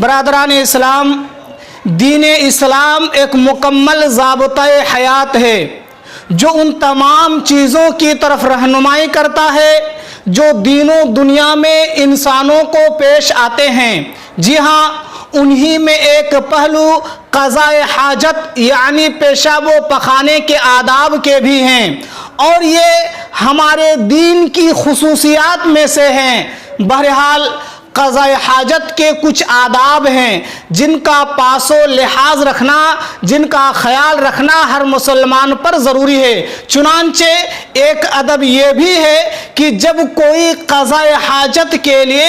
برادران اسلام، دین اسلام ایک مکمل ضابطۂ حیات ہے جو ان تمام چیزوں کی طرف رہنمائی کرتا ہے جو دین و دنیا میں انسانوں کو پیش آتے ہیں۔ جی ہاں، انہی میں ایک پہلو قضاء حاجت یعنی پیشاب و پخانے کے آداب کے بھی ہیں، اور یہ ہمارے دین کی خصوصیات میں سے ہیں۔ بہرحال قضاء حاجت کے کچھ آداب ہیں جن کا پاس و لحاظ رکھنا، جن کا خیال رکھنا ہر مسلمان پر ضروری ہے۔ چنانچہ ایک ادب یہ بھی ہے کہ جب کوئی قضاء حاجت کے لیے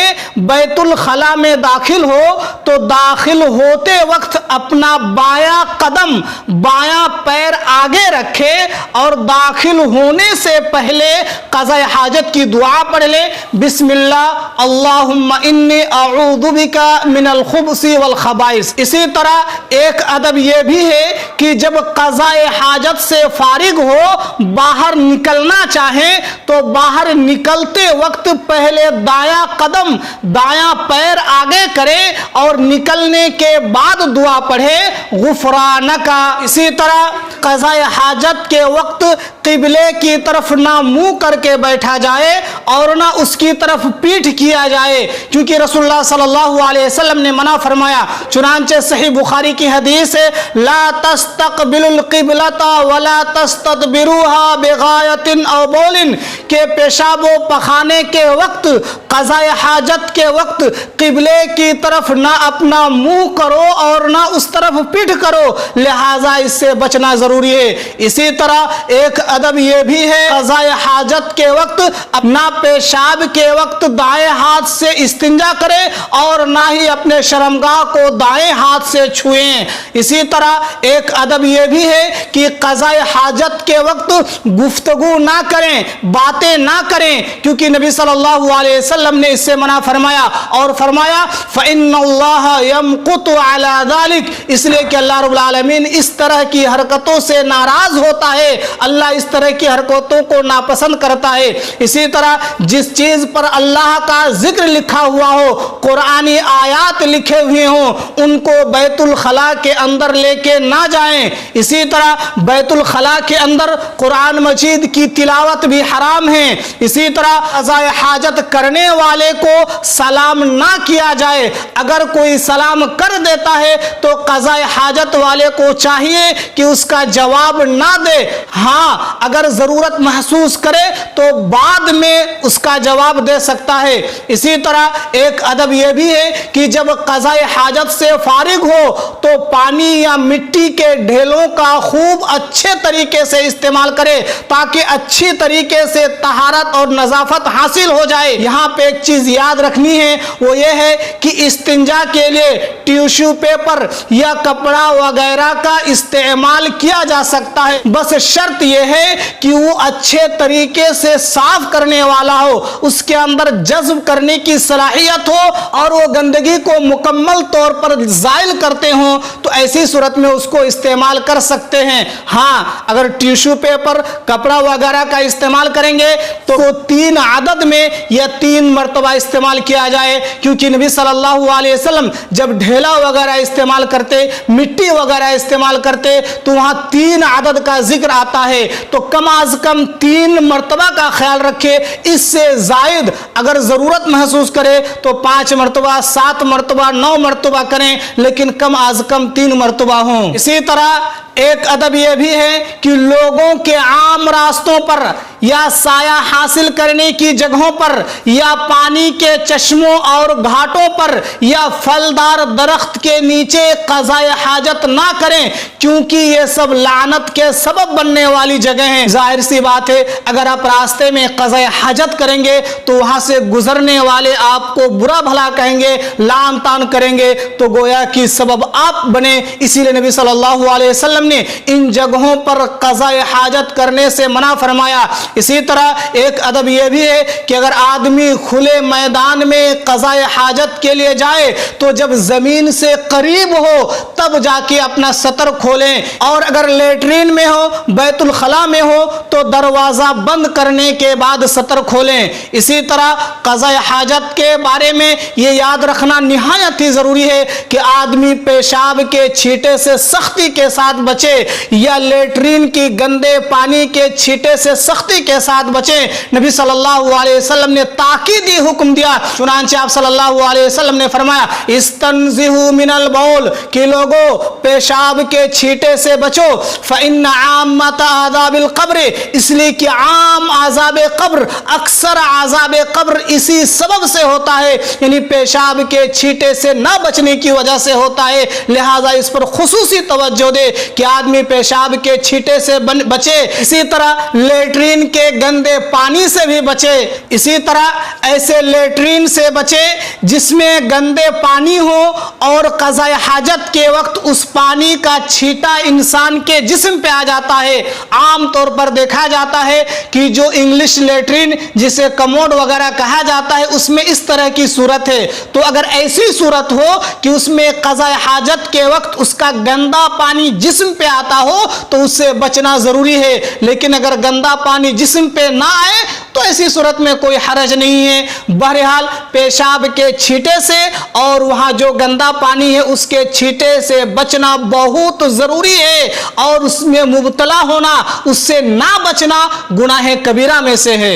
بیت الخلاء میں داخل ہو تو داخل ہوتے وقت اپنا بایاں قدم، بایاں پیر آگے رکھے اور داخل ہونے سے پہلے قضاء حاجت کی دعا پڑھ لے، بسم اللہ اللہم انی اعوذ بک من الخبث والخبائث۔ اسی طرح ایک ادب یہ بھی ہے کہ جب قضاء حاجت سے فارغ ہو، باہر نکلنا چاہیں تو باہر نکلتے وقت پہلے دایاں قدم، دایاں پیر آگے کرے اور نکلنے کے بعد دعا پڑھے غفرانک۔ اسی طرح قضاء حاجت کے وقت قبلے کی طرف نہ منہ کر کے بیٹھا جائے اور نہ اس کی طرف پیٹھ کیا جائے، کیونکہ رسول اللہ صلی اللہ علیہ وسلم نے منع فرمایا۔ چنانچہ صحیح بخاری کی حدیث ہے، لا تستقبلوا القبلۃ ولا تستدبروها بغایۃ او بول، کہ پیشاب و پخانے کے وقت، قضاء حاجت کے وقت قبلے کی طرف نہ اپنا منہ کرو اور نہ اس طرف پیٹھ کرو، لہذا اس سے بچنا ضروری ہے۔ اسی طرح ایک ادب یہ بھی ہے، قضاء حاجت کے وقت اپنا پیشاب کے وقت دائیں ہاتھ سے استنجا کرے اور نہ ہی اپنے شرمگاہ کو دائیں ہاتھ سے چھوئیں۔ اسی طرح ایک ادب یہ بھی ہے کہ قضاء حاجت کے وقت گفتگو نہ کریں، باتیں نہ کریں، کیونکہ نبی صلی اللہ علیہ وسلم نے اس سے منع فرمایا، اور فرمایا فَإِنَّ اللَّهَ يَمْقُتُ عَلَى ذَلِكَ، اس لیے کہ اللہ رب العالمین اس طرح کی حرکتوں سے ناراض ہوتا ہے، اللہ اس طرح کی حرکتوں کو ناپسند کرتا ہے۔ اسی طرح جس چیز پر اللہ کا ذکر لکھا ہوا ہو، قرآنی آیات لکھے ہوئے ہوں، ان کو بیت الخلاء کے اندر لے کے نہ جائیں۔ اسی طرح بیت الخلاء کے اندر قرآن مجید کی تلاوت بھی حرام ہے۔ اسی طرح قضاء حاجت کرنے والے کو سلام نہ کیا جائے، اگر کوئی سلام کر دیتا ہے تو قضاء حاجت والے کو چاہیے کہ اس کا جواب نہ دے، ہاں اگر ضرورت محسوس کرے تو بعد میں اس کا جواب دے سکتا ہے۔ اسی طرح ایک ادب یہ بھی ہے کہ جب قضاء حاجت سے فارغ ہو تو پانی یا مٹی کے ڈھیلوں کا خوب اچھے طریقے سے استعمال کرے تاکہ اچھی طریقے سے طہارت اور نظافت حاصل ہو جائے۔ یہاں پہ ایک چیز یاد رکھنی ہے، وہ یہ ہے کہ استنجا کے لیے ٹیشو پیپر یا کپڑا وغیرہ کا استعمال کیا جا سکتا ہے، بس شرط یہ ہے کہ وہ اچھے طریقے سے صاف کرنے والا ہو، اس کے اندر جذب کرنے کی صلاحیت ہو اور وہ گندگی کو مکمل طور پر زائل کرتے ہوں، تو ایسی صورت میں اس کو استعمال کر سکتے ہیں۔ ہاں اگر ٹیشو پیپر، کپڑا وغیرہ کا استعمال کریں گے تو وہ 3 عدد میں یا 3 مرتبہ استعمال کیا جائے، کیونکہ نبی صلی اللہ علیہ وسلم جب ڈھیلا وغیرہ استعمال کرتے، مٹی وغیرہ استعمال کرتے تو وہاں 3 عدد کا ذکر آتا ہے، تو کم از کم 3 مرتبہ کا خیال رکھے۔ اس سے زائد اگر ضرورت محسوس کرے تو 5 مرتبہ، 7 مرتبہ، 9 مرتبہ کریں، لیکن کم از کم 3 مرتبہ ہوں۔ اسی طرح ایک ادب یہ بھی ہے کہ لوگوں کے عام راستوں پر یا سایہ حاصل کرنے کی جگہوں پر یا پانی کے چشموں اور گھاٹوں پر یا پھلدار درخت کے نیچے قضاء حاجت نہ کریں، کیونکہ یہ سب لعنت کے سبب بننے والی جگہ ہیں۔ ظاہر سی بات ہے، اگر آپ راستے میں قضاء حاجت کریں گے تو وہاں سے گزرنے والے آپ کو برا بھلا کہیں گے، لعن طعن کریں گے، تو گویا کہ سبب آپ بنے۔ اسی لیے نبی صلی اللہ علیہ وسلم نے ان جگہوں پر قضاء حاجت کرنے سے منع فرمایا۔ اسی طرح ایک ادب یہ بھی ہے کہ اگر آدمی کھلے میدان میں قضاء حاجت کے لیے جائے تو جب زمین سے قریب ہو تب جا کے اپنا سطر کھولیں، اور اگر لیٹرین میں ہو، بیت الخلاء میں ہو تو دروازہ بند کرنے کے بعد سطر کھولیں۔ اسی طرح قضاء حاجت کے بارے میں یہ یاد رکھنا نہایت ہی ضروری ہے کہ آدمی پیشاب کے چھینٹے سے سختی کے ساتھ بچے یا لیٹرین کی گندے پانی کے چھینٹے سے سختی کے ساتھ بچیں۔ نبی صلی اللہ علیہ وسلم نے تاکیدی حکم دیا، چنانچہ آپ صلی اللہ علیہ وسلم نے فرمایا استنزہوا من البول، کہ لوگوں پیشاب کے چھینٹے سے بچو، فإن عامۃ عذاب القبر، اس لیے کہ عام عذاب قبر، اکثر عذاب قبر اسی سبب سے ہوتا ہے، یعنی پیشاب کے چھینٹے سے نہ بچنے کی وجہ سے ہوتا ہے۔ لہذا اس پر خصوصی توجہ دے کہ آدمی پیشاب کے چھینٹے سے بچے، اسی طرح لیٹرین کے گندے پانی سے بھی بچے، اسی طرح ایسے لیٹرین سے بچے جس میں گندے پانی ہو اور قضاء حاجت کے وقت اس پانی کا چھینٹا انسان کے جسم پہ آ جاتا ہے۔ عام طور پر دیکھا جاتا ہے کہ جو انگلش لیٹرین جسے کموڈ وغیرہ کہا جاتا ہے اس میں اس طرح کی صورت ہے، تو اگر ایسی صورت ہو کہ اس میں قضاء حاجت کے وقت اس کا گندا پانی جسم پہ آتا ہو تو اس سے بچنا ضروری ہے، لیکن اگر گندا پانی جسم پہ نہ آئے تو ایسی صورت میں کوئی حرج نہیں ہے۔ بہرحال پیشاب کے چھینٹے سے اور وہاں جو گندا پانی ہے اس کے چھینٹے سے بچنا بہت ضروری ہے، اور اس میں مبتلا ہونا، اس سے نہ بچنا گناہ کبیرہ میں سے ہے۔